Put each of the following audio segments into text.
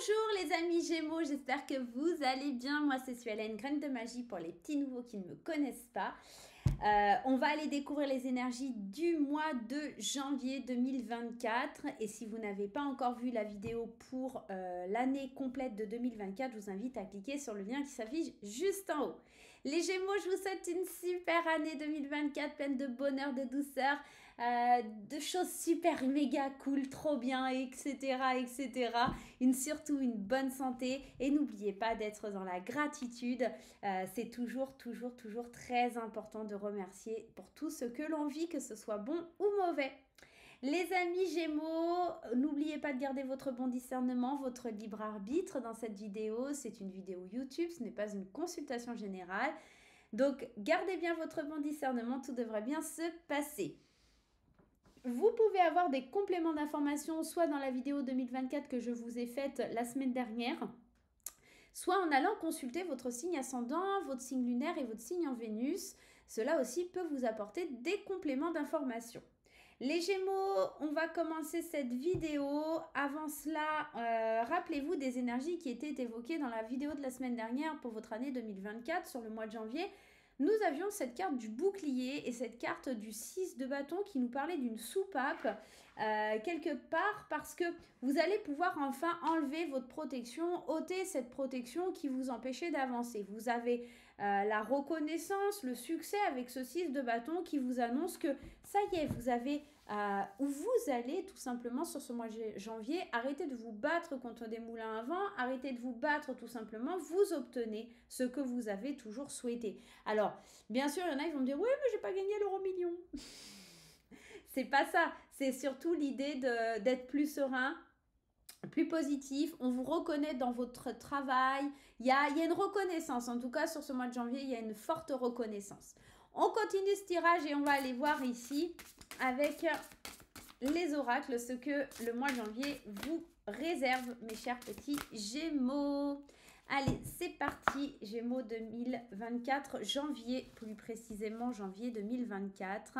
Bonjour les amis Gémeaux, j'espère que vous allez bien. Moi c'est Suelen, graine de magie pour les petits nouveaux qui ne me connaissent pas. On va aller découvrir les énergies du mois de janvier 2024. Et si vous n'avez pas encore vu la vidéo pour l'année complète de 2024, je vous invite à cliquer sur le lien qui s'affiche juste en haut. Les Gémeaux, je vous souhaite une super année 2024, pleine de bonheur, de douceur, de choses super méga cool, trop bien, etc. etc. Surtout une bonne santé. Et n'oubliez pas d'être dans la gratitude. C'est toujours très important de remercier pour tout ce que l'on vit, que ce soit bon ou mauvais. Les amis Gémeaux, n'oubliez pas de garder votre bon discernement, votre libre arbitre dans cette vidéo. C'est une vidéo YouTube, ce n'est pas une consultation générale. Donc, gardez bien votre bon discernement, tout devrait bien se passer. Vous pouvez avoir des compléments d'information, soit dans la vidéo 2024 que je vous ai faite la semaine dernière, soit en allant consulter votre signe ascendant, votre signe lunaire et votre signe en Vénus. Cela aussi peut vous apporter des compléments d'information. Les Gémeaux, on va commencer cette vidéo. Avant cela, rappelez-vous des énergies qui étaient évoquées dans la vidéo de la semaine dernière pour votre année 2024 sur le mois de janvier. Nous avions cette carte du bouclier et cette carte du 6 de bâton qui nous parlait d'une soupape quelque part, parce que vous allez pouvoir enfin enlever votre protection, ôter cette protection qui vous empêchait d'avancer. Vous avez la reconnaissance, le succès avec ce 6 de bâton qui vous annonce que ça y est, vous avez où vous allez tout simplement sur ce mois de janvier arrêter de vous battre contre des moulins à vent, arrêter de vous battre tout simplement, vous obtenez ce que vous avez toujours souhaité. Alors, bien sûr, il y en a qui vont me dire « Oui, mais j'ai pas gagné l'euro-million ». C'est pas ça, c'est surtout l'idée d'être plus serein, plus positif, on vous reconnaît dans votre travail, il y a une reconnaissance, en tout cas sur ce mois de janvier, il y a une forte reconnaissance. On continue ce tirage et on va aller voir ici avec les oracles ce que le mois de janvier vous réserve, mes chers petits Gémeaux. Allez, c'est parti, Gémeaux 2024, janvier, plus précisément janvier 2024.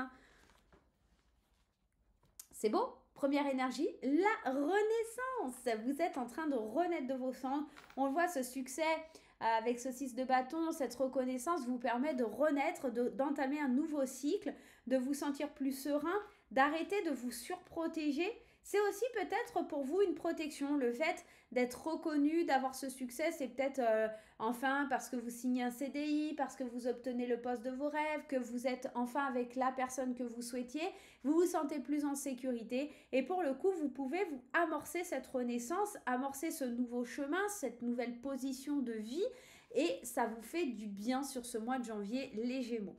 C'est beau? Première énergie, la renaissance. Vous êtes en train de renaître de vos cendres. On le voit, ce succès avec ce 6 de bâton, cette reconnaissance vous permet de renaître, d'entamer un nouveau cycle, de vous sentir plus serein, d'arrêter de vous surprotéger. C'est aussi peut-être pour vous une protection. Le fait d'être reconnu, d'avoir ce succès, c'est peut-être enfin parce que vous signez un CDI, parce que vous obtenez le poste de vos rêves, que vous êtes enfin avec la personne que vous souhaitiez, vous vous sentez plus en sécurité. Et pour le coup, vous pouvez vous amorcer cette renaissance, amorcer ce nouveau chemin, cette nouvelle position de vie. Et ça vous fait du bien sur ce mois de janvier, les Gémeaux.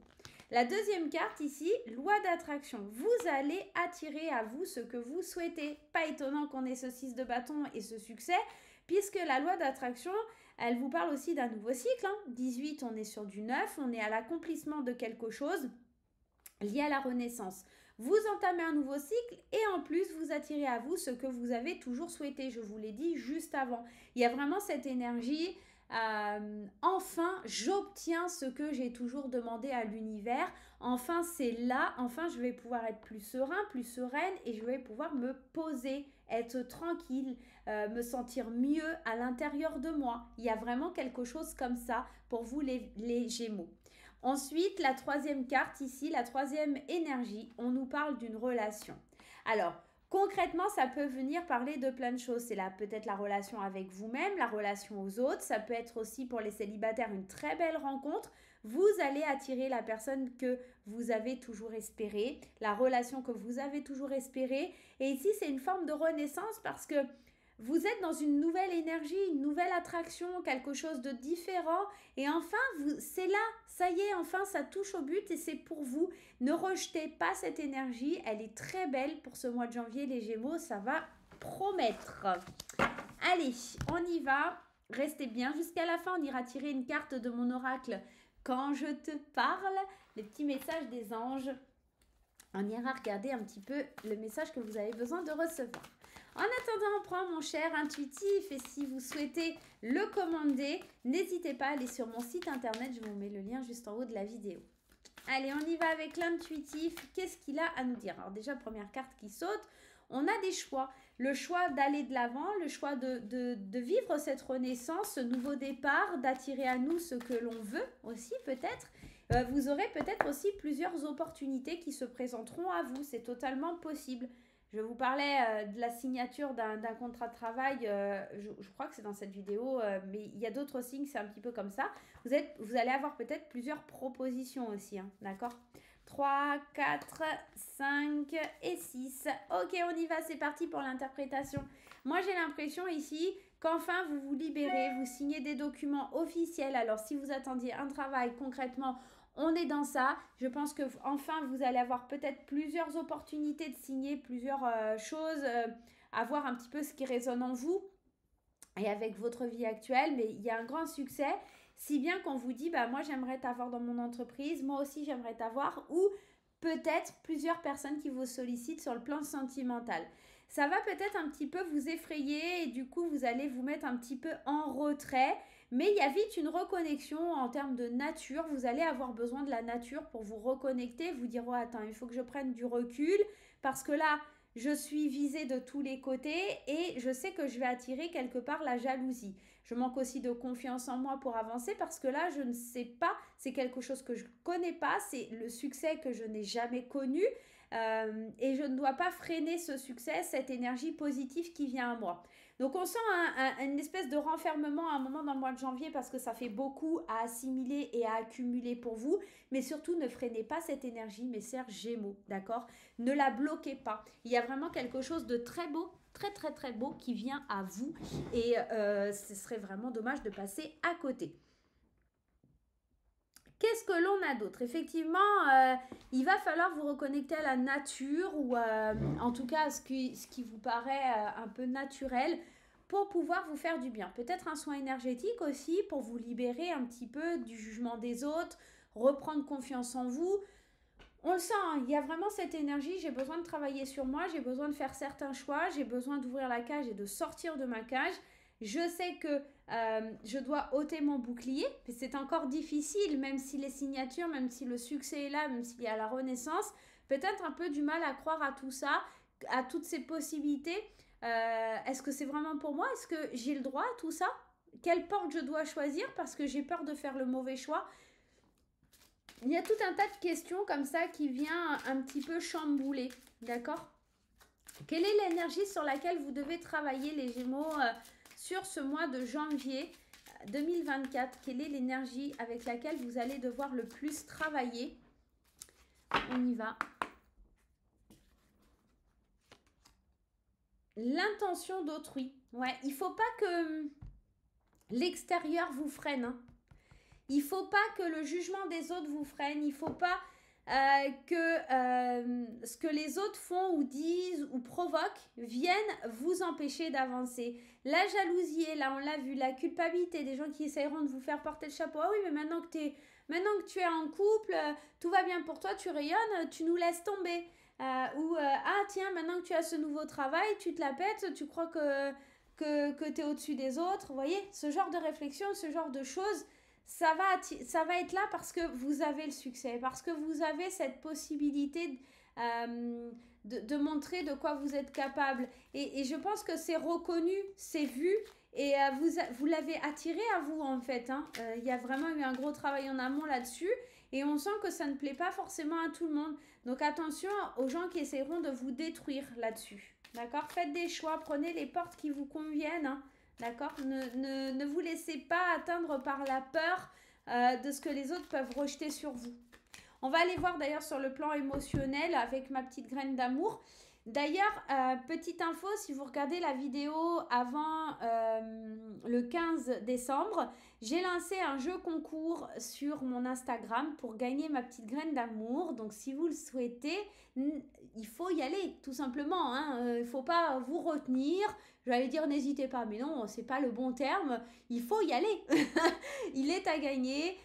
La deuxième carte ici, loi d'attraction. Vous allez attirer à vous ce que vous souhaitez. Pas étonnant qu'on ait ce 6 de bâton et ce succès, puisque la loi d'attraction, elle vous parle aussi d'un nouveau cycle. 18, on est sur du 9, on est à l'accomplissement de quelque chose lié à la renaissance. Vous entamez un nouveau cycle et en plus, vous attirez à vous ce que vous avez toujours souhaité. Je vous l'ai dit juste avant. Il y a vraiment cette énergie... enfin, j'obtiens ce que j'ai toujours demandé à l'univers. Enfin, c'est là. Enfin, je vais pouvoir être plus serein, plus sereine et je vais pouvoir me poser, être tranquille, me sentir mieux à l'intérieur de moi. Il y a vraiment quelque chose comme ça pour vous les Gémeaux. Ensuite, la troisième carte ici, la troisième énergie, on nous parle d'une relation. Alors, concrètement, ça peut venir parler de plein de choses. C'est là peut-être la relation avec vous-même, la relation aux autres. Ça peut être aussi pour les célibataires une très belle rencontre. Vous allez attirer la personne que vous avez toujours espérée, la relation que vous avez toujours espérée. Et ici, c'est une forme de renaissance parce que vous êtes dans une nouvelle énergie, une nouvelle attraction, quelque chose de différent. Et enfin, c'est là, ça y est, enfin, ça touche au but et c'est pour vous. Ne rejetez pas cette énergie, elle est très belle pour ce mois de janvier, les Gémeaux, ça va promettre. Allez, on y va. Restez bien jusqu'à la fin, on ira tirer une carte de mon oracle. Quand je te parle, les petits messages des anges. On ira regarder un petit peu le message que vous avez besoin de recevoir. En attendant, on prend mon cher intuitif et si vous souhaitez le commander, n'hésitez pas à aller sur mon site internet, je vous mets le lien juste en haut de la vidéo. Allez, on y va avec l'intuitif. Qu'est-ce qu'il a à nous dire? Alors déjà, première carte qui saute, on a des choix. le choix d'aller de l'avant, le choix de vivre cette renaissance, ce nouveau départ, d'attirer à nous ce que l'on veut aussi peut-être. Vous aurez peut-être aussi plusieurs opportunités qui se présenteront à vous. C'est totalement possible. Je vous parlais de la signature d'un contrat de travail, je crois que c'est dans cette vidéo, mais il y a d'autres signes, c'est un petit peu comme ça. Vous allez avoir peut-être plusieurs propositions aussi, hein, d'accord? 3, 4, 5 et 6. Ok, on y va, c'est parti pour l'interprétation. Moi, j'ai l'impression ici qu'enfin, vous vous libérez, vous signez des documents officiels. Alors, si vous attendiez un travail concrètement, on est dans ça. Je pense que enfin vous allez avoir peut-être plusieurs opportunités de signer plusieurs choses, à voir un petit peu ce qui résonne en vous et avec votre vie actuelle. Mais il y a un grand succès, si bien qu'on vous dit, bah moi j'aimerais t'avoir dans mon entreprise, moi aussi j'aimerais t'avoir, ou peut-être plusieurs personnes qui vous sollicitent sur le plan sentimental. Ça va peut-être un petit peu vous effrayer et du coup vous allez vous mettre un petit peu en retrait. Mais il y a vite une reconnexion en termes de nature. Vous allez avoir besoin de la nature pour vous reconnecter, vous dire, oh, attends, il faut que je prenne du recul parce que là, je suis visée de tous les côtés et je sais que je vais attirer quelque part la jalousie. Je manque aussi de confiance en moi pour avancer parce que là, je ne sais pas, c'est quelque chose que je ne connais pas, c'est le succès que je n'ai jamais connu. Et je ne dois pas freiner ce succès, cette énergie positive qui vient à moi. Donc on sent une espèce de renfermement à un moment dans le mois de janvier parce que ça fait beaucoup à assimiler et à accumuler pour vous. Mais surtout, ne freinez pas cette énergie, mes chers Gémeaux, d'accord? Ne la bloquez pas. Il y a vraiment quelque chose de très beau, très très très beau qui vient à vous. Et ce serait vraiment dommage de passer à côté. Qu'est-ce que l'on a d'autre? Effectivement, il va falloir vous reconnecter à la nature ou en tout cas à ce qui vous paraît un peu naturel pour pouvoir vous faire du bien. Peut-être un soin énergétique aussi pour vous libérer un petit peu du jugement des autres, reprendre confiance en vous. On le sent, hein, il y a vraiment cette énergie, j'ai besoin de travailler sur moi, j'ai besoin de faire certains choix, j'ai besoin d'ouvrir la cage et de sortir de ma cage. Je sais que je dois ôter mon bouclier, mais c'est encore difficile, même si les signatures, même si le succès est là, même s'il y a la renaissance, peut-être un peu du mal à croire à tout ça, à toutes ces possibilités. Est-ce que c'est vraiment pour moi? Est-ce que j'ai le droit à tout ça? Quelle porte je dois choisir parce que j'ai peur de faire le mauvais choix? Il y a tout un tas de questions comme ça qui vient un petit peu chambouler, d'accord? Quelle est l'énergie sur laquelle vous devez travailler, les Gémeaux, sur ce mois de janvier 2024? Quelle est l'énergie avec laquelle vous allez devoir le plus travailler? On y va. L'intention d'autrui. Ouais, il ne faut pas que l'extérieur vous freine, hein. Il ne faut pas que le jugement des autres vous freine. Il ne faut pas que ce que les autres font ou disent ou provoquent viennent vous empêcher d'avancer. La jalousie est là, on l'a vu, la culpabilité, des gens qui essaieront de vous faire porter le chapeau. Ah oui, mais maintenant que tu es en couple, tout va bien pour toi, tu rayonnes, tu nous laisses tomber. Ah tiens, maintenant que tu as ce nouveau travail, tu te la pètes, tu crois que tu es au-dessus des autres. Vous voyez, ce genre de réflexion, ce genre de choses, ça va être là parce que vous avez le succès, parce que vous avez cette possibilité de montrer de quoi vous êtes capable. Et je pense que c'est reconnu, c'est vu, et vous l'avez attiré à vous en fait, hein. Il y a vraiment eu un gros travail en amont là-dessus, et on sent que ça ne plaît pas forcément à tout le monde. Donc attention aux gens qui essaieront de vous détruire là-dessus. D'accord? Faites des choix, prenez les portes qui vous conviennent, hein. D'accord? Ne vous laissez pas atteindre par la peur de ce que les autres peuvent rejeter sur vous. On va aller voir d'ailleurs sur le plan émotionnel avec ma petite graine d'amour. D'ailleurs, petite info, si vous regardez la vidéo avant le 15 décembre, j'ai lancé un jeu concours sur mon Instagram pour gagner ma petite graine d'amour. Donc, si vous le souhaitez, il faut y aller, tout simplement, hein. Il ne faut pas vous retenir. J'allais dire n'hésitez pas, mais non, c'est pas le bon terme. Il faut y aller. Il est à gagner.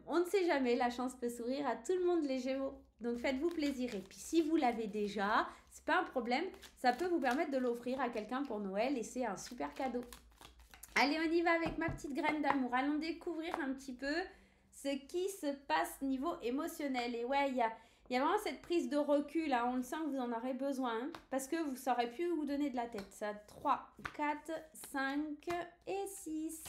On ne sait jamais, la chance peut sourire à tout le monde, les Gémeaux. Donc faites-vous plaisir. Et puis si vous l'avez déjà, c'est pas un problème. Ça peut vous permettre de l'offrir à quelqu'un pour Noël et c'est un super cadeau. Allez, on y va avec ma petite graine d'amour. Allons découvrir un petit peu ce qui se passe niveau émotionnel. Et ouais, il Il y a vraiment cette prise de recul, hein. On le sent que vous en aurez besoin, hein, parce que vous ne saurez plus vous donner de la tête. Ça, 3, 4, 5 et 6.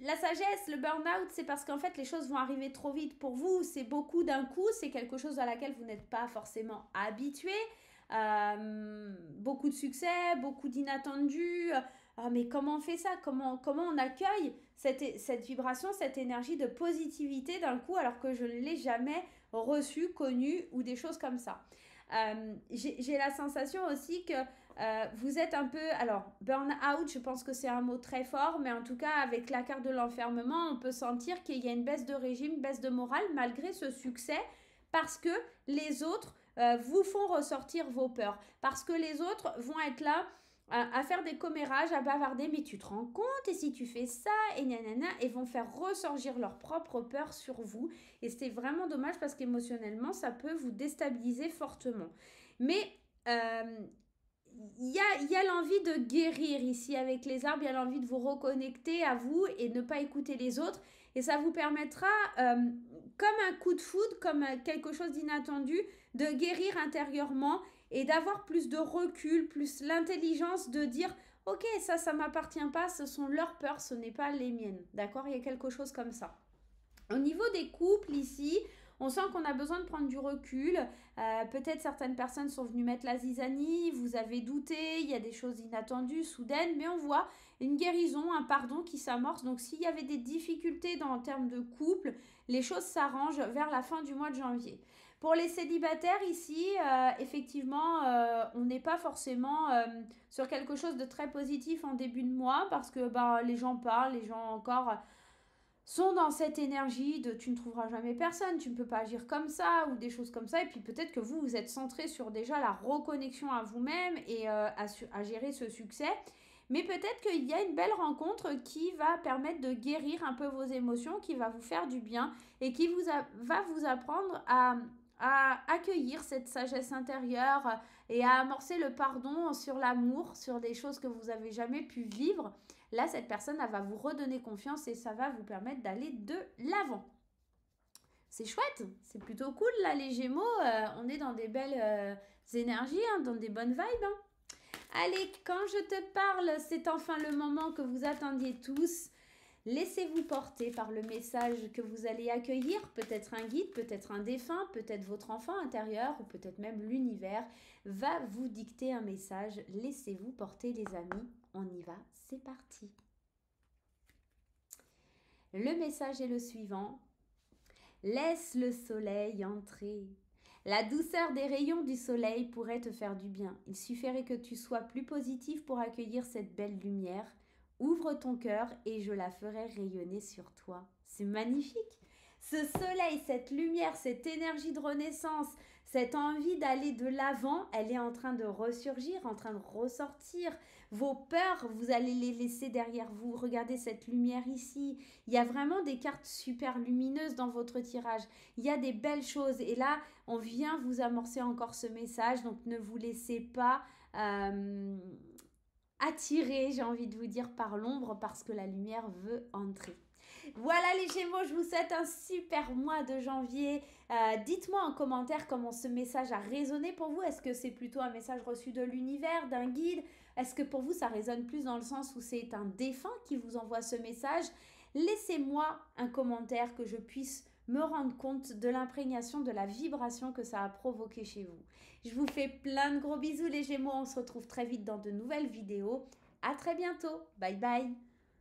La sagesse, le burn-out, c'est parce qu'en fait, les choses vont arriver trop vite pour vous. C'est beaucoup d'un coup, c'est quelque chose à laquelle vous n'êtes pas forcément habitué. Beaucoup de succès, beaucoup d'inattendus. Mais comment on fait ça? Comment on accueille cette vibration, cette énergie de positivité d'un coup alors que je ne l'ai jamais reçue, connue ou des choses comme ça. J'ai la sensation aussi que vous êtes un peu... Alors, burn-out, je pense que c'est un mot très fort, mais en tout cas, avec la carte de l'enfermement, on peut sentir qu'il y a une baisse de régime, baisse de morale, malgré ce succès, parce que les autres vous font ressortir vos peurs. Parce que les autres vont être là à faire des commérages, à bavarder, mais tu te rends compte, et si tu fais ça, et nanana, et vont faire ressortir leurs propres peurs sur vous. Et c'est vraiment dommage parce qu'émotionnellement, ça peut vous déstabiliser fortement. Mais il y a l'envie de guérir ici avec les arbres, il y a l'envie de vous reconnecter à vous et ne pas écouter les autres. Et ça vous permettra, comme un coup de foudre, comme quelque chose d'inattendu, de guérir intérieurement et d'avoir plus de recul, plus l'intelligence de dire ok, ça m'appartient pas, ce sont leurs peurs, ce n'est pas les miennes. D'accord? Il y a quelque chose comme ça. Au niveau des couples ici, on sent qu'on a besoin de prendre du recul. Peut-être certaines personnes sont venues mettre la zizanie, vous avez douté, il y a des choses inattendues, soudaines, mais on voit une guérison, un pardon qui s'amorce. Donc s'il y avait des difficultés en termes de couple, les choses s'arrangent vers la fin du mois de janvier. Pour les célibataires ici, effectivement, on n'est pas forcément sur quelque chose de très positif en début de mois parce que les gens parlent, les gens encore sont dans cette énergie de tu ne trouveras jamais personne, tu ne peux pas agir comme ça ou des choses comme ça. Et puis peut-être que vous êtes centré sur déjà la reconnexion à vous-même et à gérer ce succès. Mais peut-être qu'il y a une belle rencontre qui va permettre de guérir un peu vos émotions, qui va vous faire du bien et qui va vous apprendre à accueillir cette sagesse intérieure et à amorcer le pardon sur l'amour, sur des choses que vous n'avez jamais pu vivre. Là, cette personne, elle va vous redonner confiance et ça va vous permettre d'aller de l'avant. C'est chouette, c'est plutôt cool là les Gémeaux, on est dans des belles énergies, hein, dans des bonnes vibes. Hein. Allez, quand je te parle, c'est enfin le moment que vous attendiez tous. Laissez-vous porter par le message que vous allez accueillir, peut-être un guide, peut-être un défunt, peut-être votre enfant intérieur ou peut-être même l'univers va vous dicter un message. Laissez-vous porter les amis, on y va, c'est parti. Le message est le suivant. Laisse le soleil entrer. La douceur des rayons du soleil pourrait te faire du bien. Il suffirait que tu sois plus positif pour accueillir cette belle lumière. Ouvre ton cœur et je la ferai rayonner sur toi. C'est magnifique. Ce soleil, cette lumière, cette énergie de renaissance, cette envie d'aller de l'avant, elle est en train de ressurgir, en train de ressortir. Vos peurs, vous allez les laisser derrière vous. Regardez cette lumière ici. Il y a vraiment des cartes super lumineuses dans votre tirage. Il y a des belles choses. Et là, on vient vous amorcer encore ce message. Donc, ne vous laissez pas attirer, j'ai envie de vous dire, par l'ombre parce que la lumière veut entrer. Voilà les Gémeaux, je vous souhaite un super mois de janvier. Dites-moi en commentaire comment ce message a résonné pour vous. Est-ce que c'est plutôt un message reçu de l'univers, d'un guide? Est-ce que pour vous ça résonne plus dans le sens où c'est un défunt qui vous envoie ce message? Laissez-moi un commentaire que je puisse me rendre compte de l'imprégnation, de la vibration que ça a provoqué chez vous. Je vous fais plein de gros bisous les Gémeaux. On se retrouve très vite dans de nouvelles vidéos. À très bientôt. Bye bye.